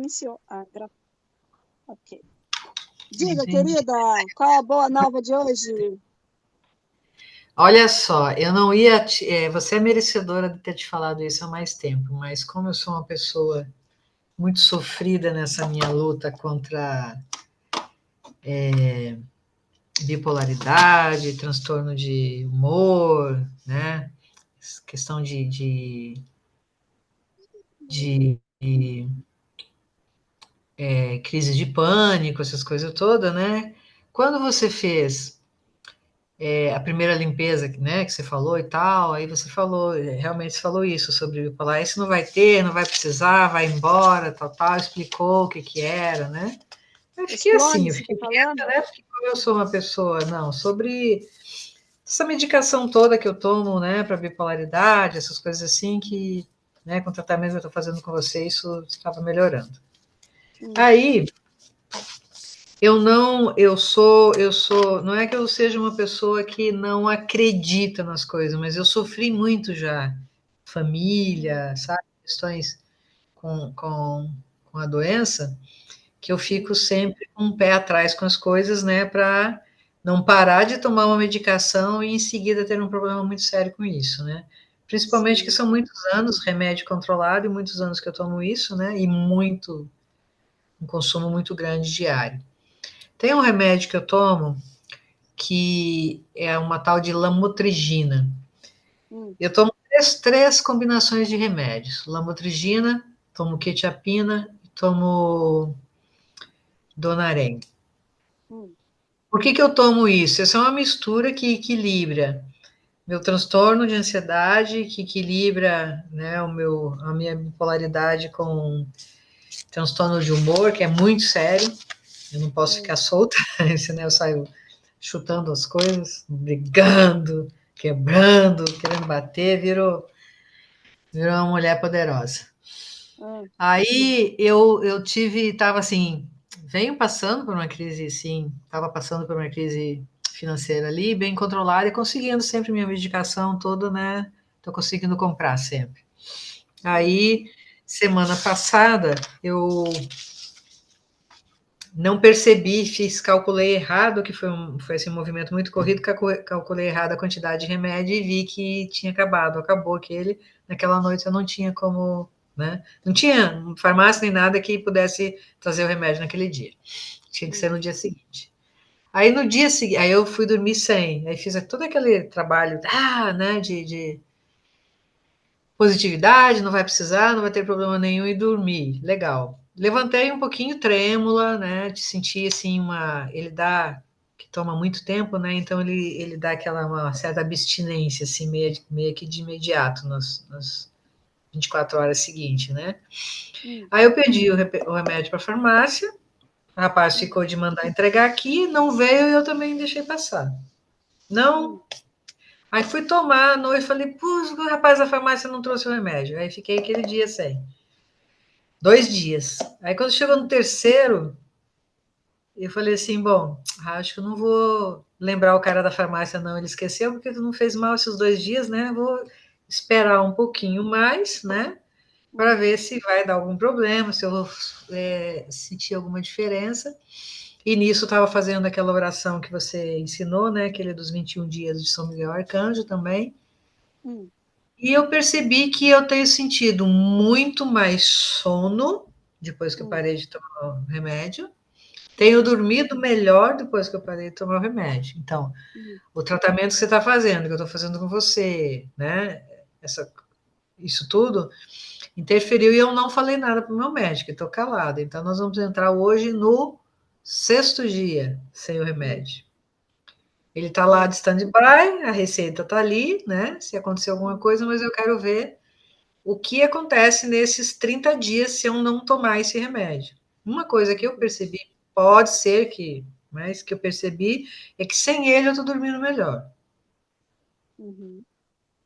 iniciou. Ok. Diga, querida, qual é a boa nova de hoje? Olha só, eu não ia. Você é merecedora de ter te falado isso há mais tempo, mas como eu sou uma pessoa muito sofrida nessa minha luta contra bipolaridade, transtorno de humor, né? Questão de crise de pânico, essas coisas todas, né? Quando você fez a primeira limpeza, né, que você falou e tal, aí você falou, realmente você falou isso sobre bipolar, isso não vai ter, não vai precisar, vai embora, tal, tal, explicou o que que era, né? Eu Os fiquei assim, eu clones, você está fiquei falando? quieta, né? Porque como eu sou uma pessoa, não, sobre essa medicação toda que eu tomo, né, para bipolaridade, essas coisas assim que, né, com o tratamento que eu estou fazendo com você, isso estava melhorando. Aí, não é que eu seja uma pessoa que não acredita nas coisas, mas eu sofri muito já, família, sabe, questões com a doença, que eu fico sempre com um pé atrás com as coisas, né, para não parar de tomar uma medicação e em seguida ter um problema muito sério com isso, né? Principalmente que Sim. são muitos anos, remédio controlado, e muitos anos que eu tomo isso, né? E muito, um consumo muito grande diário. Tem um remédio que eu tomo que é uma tal de lamotrigina. Hum, Eu tomo três combinações de remédios: lamotrigina, tomo quetiapina e tomo Donarém. hum, Por que que eu tomo isso? Essa é uma mistura que equilibra meu transtorno de ansiedade, que equilibra, né, a minha bipolaridade com transtorno de humor, que é muito sério. Eu não posso ficar solta, senão eu saio chutando as coisas, brigando, quebrando, querendo bater, virou uma mulher poderosa. hum, Aí tava assim, venho passando por uma crise, sim, estava passando por uma crise financeira ali, bem controlada e conseguindo sempre minha medicação toda, né? Tô conseguindo comprar sempre. Aí, semana passada, eu não percebi, calculei errado, que foi esse movimento muito corrido, calculei errado a quantidade de remédio e vi que tinha acabado. Acabou aquele, naquela noite eu não tinha como, né? Não tinha farmácia nem nada que pudesse trazer o remédio naquele dia. Tinha que ser no dia seguinte. Aí no dia seguinte, aí eu fui dormir sem. Aí fiz todo aquele trabalho, né, de positividade, não vai precisar, não vai ter problema nenhum e dormir. Legal. Levantei um pouquinho trêmula, né? De sentir assim ele dá que toma muito tempo, né? Então ele dá uma certa abstinência assim meio que de imediato nas 24 horas seguintes, né? Aí eu pedi o remédio para a farmácia, o rapaz ficou de mandar entregar aqui, não veio e eu também deixei passar. Não. Aí fui tomar à noite, falei, putz, o rapaz da farmácia não trouxe o remédio. Aí fiquei aquele dia sem. 2 dias. Aí quando chegou no terceiro, eu falei assim, bom, acho que eu não vou lembrar o cara da farmácia, não. Ele esqueceu porque tu não fez mal esses 2 dias, né? Vou esperar um pouquinho mais, né? Para ver se vai dar algum problema, se eu vou sentir alguma diferença. E nisso estava fazendo aquela oração que você ensinou, né? Aquele dos 21 dias de São Miguel Arcanjo também. E eu percebi que eu tenho sentido muito mais sono depois que eu parei de tomar o remédio. Tenho dormido melhor depois que eu parei de tomar o remédio. Então, o tratamento que você está fazendo, que eu estou fazendo com você, né? Isso tudo interferiu e eu não falei nada para o meu médico, estou calada. Então, nós vamos entrar hoje no sexto dia sem o remédio. Ele está lá de stand-by, a receita está ali, né? Se acontecer alguma coisa, mas eu quero ver o que acontece nesses 30 dias se eu não tomar esse remédio. Uma coisa que eu percebi, pode ser que, mas que eu percebi, é que sem ele eu estou dormindo melhor.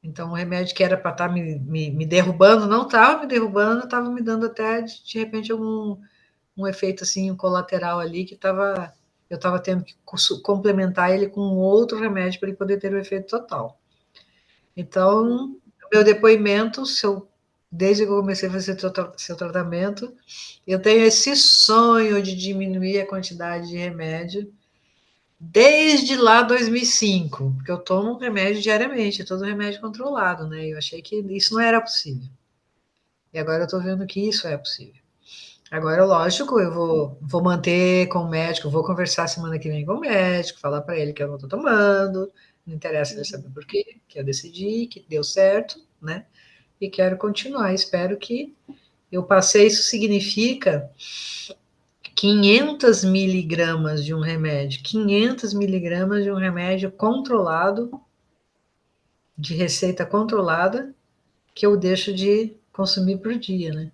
Então, o remédio que era para estar me derrubando, não estava me derrubando, estava me dando até, de repente, um efeito assim, um colateral ali, eu estava tendo que complementar ele com outro remédio para ele poder ter o efeito total. Então, meu depoimento, se eu desde que eu comecei a fazer seu tratamento, eu tenho esse sonho de diminuir a quantidade de remédio desde lá 2005, porque eu tomo remédio diariamente, todo remédio controlado, né? Eu achei que isso não era possível. E agora eu tô vendo que isso é possível. Agora, lógico, eu vou manter com o médico, vou conversar semana que vem com o médico, falar para ele que eu não estou tomando, não interessa ele saber por quê, que eu decidi, que deu certo, né? E quero continuar. Espero que eu passei. Isso significa 500 miligramas de um remédio, 500 miligramas de um remédio controlado, de receita controlada, que eu deixo de consumir por dia, né?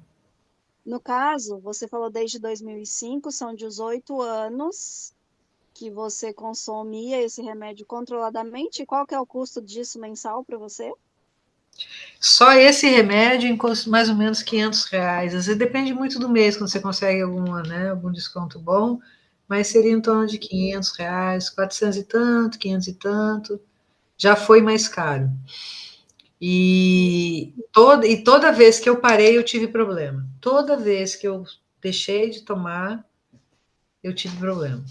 No caso, você falou desde 2005, são 18 anos que você consumia esse remédio controladamente. Qual que é o custo disso mensal para você? Só esse remédio em mais ou menos R$ 500. Às vezes depende muito do mês, quando você consegue alguma, né, algum desconto bom, mas seria em torno de R$ 500, 400 e tanto, 500 e tanto. Já foi mais caro. E toda vez que eu parei, eu tive problema. Toda vez que eu deixei de tomar, eu tive problema.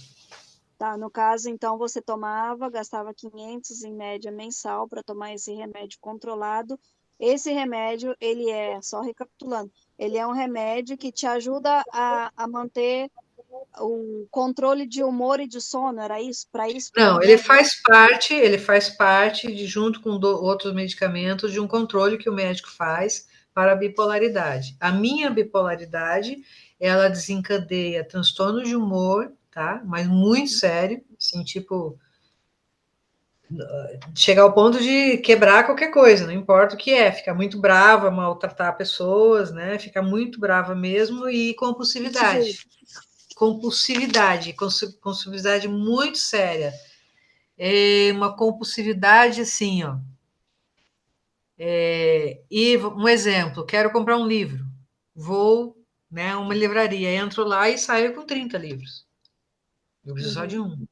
Tá, no caso, então, você tomava, gastava 500 em média mensal para tomar esse remédio controlado. Esse remédio, ele é, só recapitulando, ele é um remédio que te ajuda a manter o controle de humor e de sono, era isso? Para isso que o Não, ele remédio é? faz parte de junto com outros medicamentos de um controle que o médico faz para a bipolaridade. A minha bipolaridade, ela desencadeia transtorno de humor, tá? Mas muito sério, assim, tipo, chegar ao ponto de quebrar qualquer coisa, não importa o que é, ficar muito brava, maltratar pessoas, né? Ficar muito brava mesmo e Tipo, compulsividade muito séria. É uma compulsividade assim, ó. E um exemplo, quero comprar um livro. Vou, né, a uma livraria, entro lá e saio com 30 livros. Eu preciso só de uhum, um.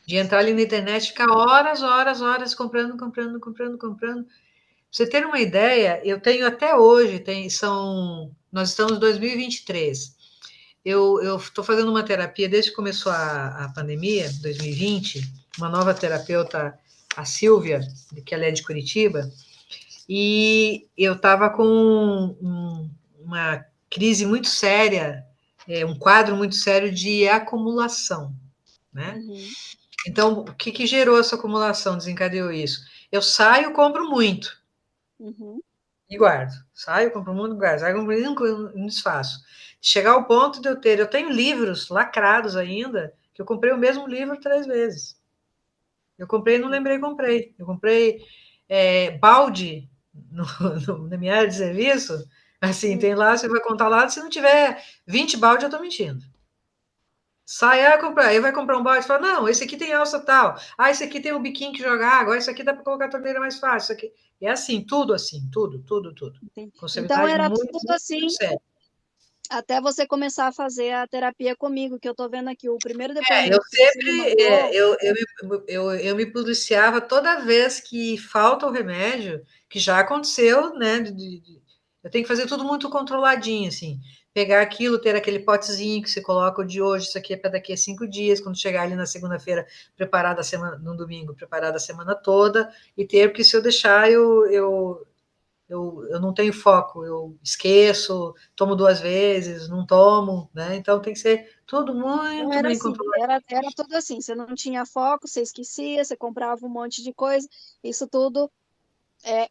De entrar ali na internet, ficar horas, horas, horas comprando, comprando, comprando, comprando. Pra você ter uma ideia, eu tenho até hoje, nós estamos em 2023. Eu estou fazendo uma terapia desde que começou a pandemia, 2020, uma nova terapeuta, a Silvia, que ela é de Curitiba, e eu estava com uma crise muito séria, um quadro muito sério de acumulação, né? uhum, Então, o que gerou essa acumulação, desencadeou isso? Eu saio, compro muito uhum. e guardo. Saio, compro muito, guardo. Saio, compro muito, não desfaço. Chegar ao ponto de eu tenho livros lacrados ainda, que eu comprei o mesmo livro 3 vezes. Eu comprei e não lembrei, comprei. Eu comprei balde no, na minha área de serviço. Assim, Hum. tem lá, você vai contar lá, se não tiver 20 balde, eu estou mentindo. Sai, comprar. Aí vai comprar um balde e fala: não, esse aqui tem alça tal. Ah, esse aqui tem um biquinho que joga água. Esse aqui dá para colocar a torneira mais fácil. Isso aqui. É assim, tudo, tudo, tudo. Entendi. Então Conservidade era muito, tudo muito, muito assim séria. até você começar a fazer a terapia comigo, que eu tô vendo aqui o primeiro Eu depoimento que você me sempre, mandou. eu me policiava toda vez que falta o remédio, que já aconteceu, né? Eu tenho que fazer tudo muito controladinho, assim. Pegar aquilo, ter aquele potezinho que você coloca o de hoje, isso aqui é para daqui a 5 dias, quando chegar ali na segunda-feira, preparar da semana, no domingo, preparar da semana toda, e ter, porque se eu deixar, eu não tenho foco, eu esqueço, tomo 2 vezes, não tomo, né? Então tem que ser tudo Então muito era bem assim, controlado. era tudo assim. Você não tinha foco, você esquecia, você comprava um monte de coisa. Isso tudo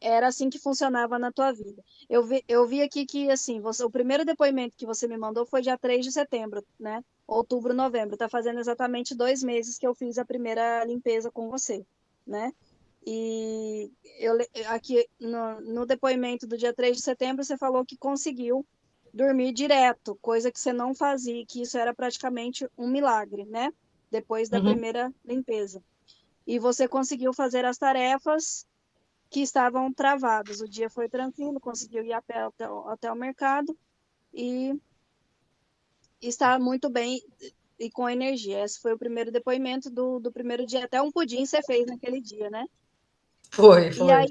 era assim que funcionava na tua vida. Eu vi aqui que assim, o primeiro depoimento que você me mandou foi dia 3 de setembro, né? Outubro, novembro. Tá fazendo exatamente 2 meses que eu fiz a primeira limpeza com você, né? E aqui no depoimento do dia 3 de setembro, você falou que conseguiu dormir direto, coisa que você não fazia, que isso era praticamente um milagre, né? Depois da Uhum. primeira limpeza. E você conseguiu fazer as tarefas que estavam travadas. O dia foi tranquilo, conseguiu ir a pé até o mercado e está muito bem e com energia. Esse foi o primeiro depoimento do primeiro dia. Até um pudim você fez naquele dia, né? Foi, E foi. aí,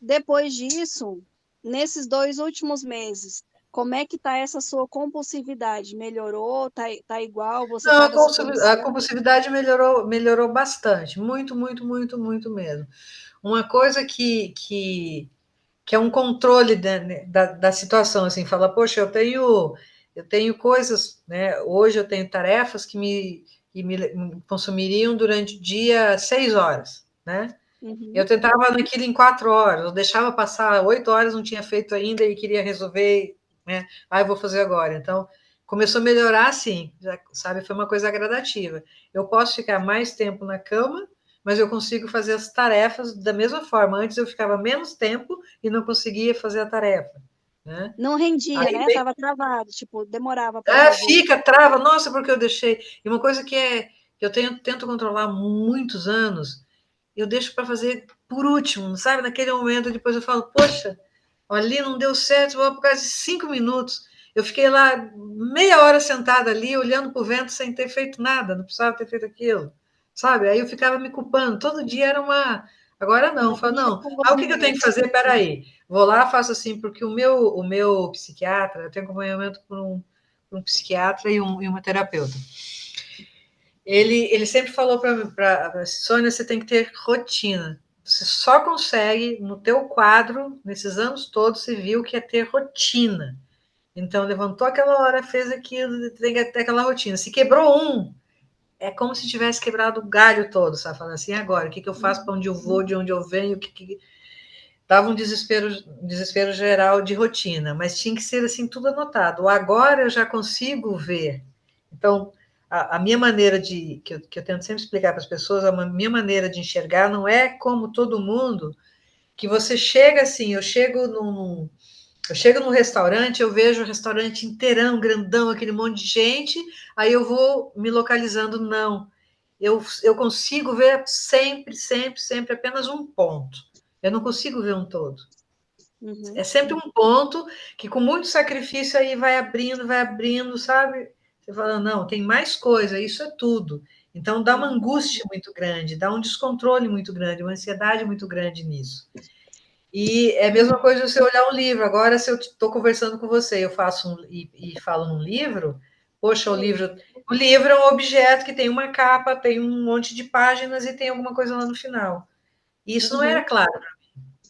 depois disso. nesses 2 últimos meses, como é que tá essa sua compulsividade? Melhorou? Tá igual? Você Não, estava se a policiando? compulsividade melhorou bastante, muito, muito, muito, muito mesmo. Uma coisa que é um controle da situação, assim, fala, poxa, eu tenho coisas, né? Hoje eu tenho tarefas que me consumiriam durante o dia 6 horas, né? Eu Uhum. tentava naquilo em 4 horas, eu deixava passar 8 horas, não tinha feito ainda e queria resolver, né? Ah, eu vou fazer agora. Então, começou a melhorar assim, já, sabe? Foi uma coisa gradativa. Eu posso ficar mais tempo na cama, mas eu consigo fazer as tarefas da mesma forma. Antes eu ficava menos tempo e não conseguia fazer a tarefa, né? Não rendia, Aí né? vem, Tava travado, tipo, demorava para fazer. fica, trava, nossa, porque eu deixei. E uma coisa que eu tento controlar há muitos anos, eu deixo para fazer por último, sabe? Naquele momento, depois eu falo, poxa, ali não deu certo, vou por causa de 5 minutos. Eu fiquei lá meia hora sentada ali, olhando para o vento, sem ter feito nada, não precisava ter feito aquilo, sabe? Aí eu ficava me culpando, todo dia era uma. Agora não, eu falo, Mania não. com Ah, o você que eu tenho que mesmo. fazer? Peraí, vou lá, faço assim, porque o meu psiquiatra, eu tenho acompanhamento por um psiquiatra e uma terapeuta. Ele sempre falou para Sônia, você tem que ter rotina. Você só consegue, no teu quadro, nesses anos todos, você viu que é ter rotina. Então, levantou aquela hora, fez aquilo, tem que ter aquela rotina. Se quebrou um, é como se tivesse quebrado o galho todo, sabe? Falando assim, agora, o que, que eu faço, para onde eu vou, de onde eu venho, o que. Dava um desespero geral de rotina, mas tinha que ser assim, tudo anotado. O agora eu já consigo ver. Então, a minha maneira que eu tento sempre explicar para as pessoas, a minha maneira de enxergar não é como todo mundo, que você chega assim, eu chego num restaurante, eu vejo o restaurante inteirão, grandão, aquele monte de gente, aí eu vou me localizando, não. Eu consigo ver sempre, sempre, sempre apenas um ponto. Eu não consigo ver um todo. Uhum. É sempre um ponto que, com muito sacrifício, aí vai abrindo, sabe? Você fala, não, tem mais coisa, isso é tudo. Então, dá uma Uhum. angústia muito grande, dá um descontrole muito grande, uma ansiedade muito grande nisso. E é a mesma coisa você olhar um livro. Agora, se eu estou conversando com você, eu faço e falo num livro, poxa, o livro é um objeto que tem uma capa, tem um monte de páginas e tem alguma coisa lá no final. E isso não era Uhum. claro,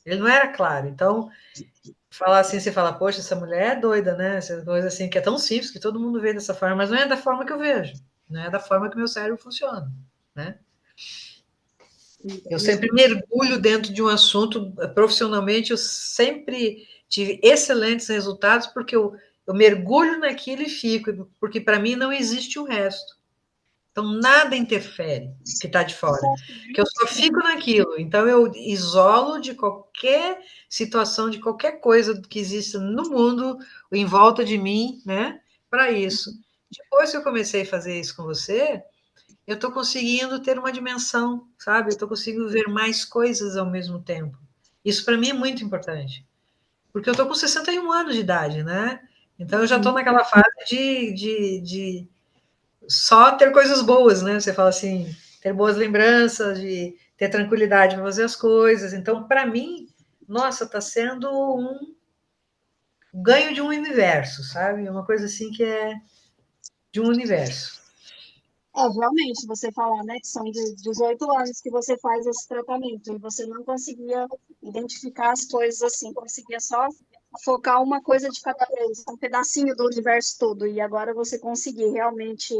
ele não era claro. Então, falar assim, você fala, poxa, essa mulher é doida, né? Essa coisa assim, que é tão simples, que todo mundo vê dessa forma, mas não é da forma que eu vejo, não é da forma que meu cérebro funciona, né? Eu Entendi. sempre mergulho dentro de um assunto, profissionalmente, eu sempre tive excelentes resultados, porque eu mergulho naquilo e fico, porque para mim não existe o resto. Então, nada interfere que está de fora, Certo, né? que eu só fico naquilo. Então, eu isolo de qualquer situação, de qualquer coisa que exista no mundo, em volta de mim, né? Para isso. Depois que eu comecei a fazer isso com você, eu estou conseguindo ter uma dimensão, sabe? Eu estou conseguindo ver mais coisas ao mesmo tempo. Isso para mim é muito importante, porque eu estou com 61 anos de idade, né? Então eu já estou Uhum. naquela fase de só ter coisas boas, né? Você fala assim, ter boas lembranças, de ter tranquilidade para fazer as coisas. Então, para mim, nossa, está sendo um ganho de um universo, sabe? É uma coisa assim que é de um universo. É, realmente, você falar, né, que são de 18 anos que você faz esse tratamento e você não conseguia identificar as coisas assim, conseguia só focar uma coisa de cada vez, um pedacinho do universo todo. E agora você conseguir realmente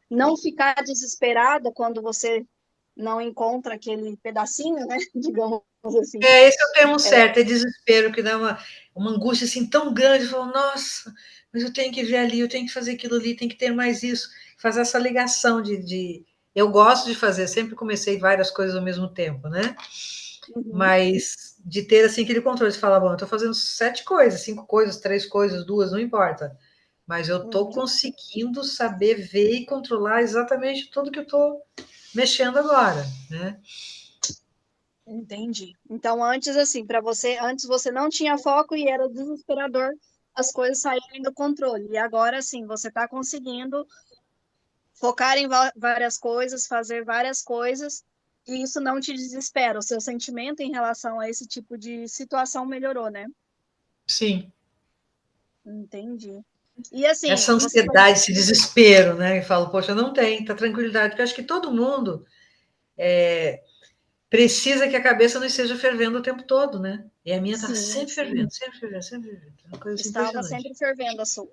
não ficar desesperada quando você não encontra aquele pedacinho, né, digamos assim. Esse é o termo certo, é desespero, que dá uma angústia assim tão grande, falo, nossa, mas eu tenho que ver ali, eu tenho que fazer aquilo ali, tem que ter mais isso, fazer essa ligação Eu gosto de fazer, sempre comecei várias coisas ao mesmo tempo, né? Uhum, Mas de ter assim aquele controle, você fala, bom, eu estou fazendo 7 coisas, 5 coisas, 3 coisas, 2, não importa. Mas eu estou uhum. conseguindo saber ver e controlar exatamente tudo que eu estou mexendo agora, né? Entendi. Então, antes, assim, para você, antes você não tinha foco e era desesperador as coisas saírem do controle. E agora, sim, você está conseguindo focar em várias coisas, fazer várias coisas, e isso não te desespera. O seu sentimento em relação a esse tipo de situação melhorou, né? Sim. Entendi. E assim, Essa você falou. ansiedade, esse desespero, né? E falo, poxa, não tem, tá tranquilidade, porque eu acho que todo mundo precisa que a cabeça não esteja fervendo o tempo todo, né? E a minha tá Sim, sempre fervendo, sempre fervendo, sempre fervendo. É uma coisa assim, estava impressionante. sempre fervendo a sua.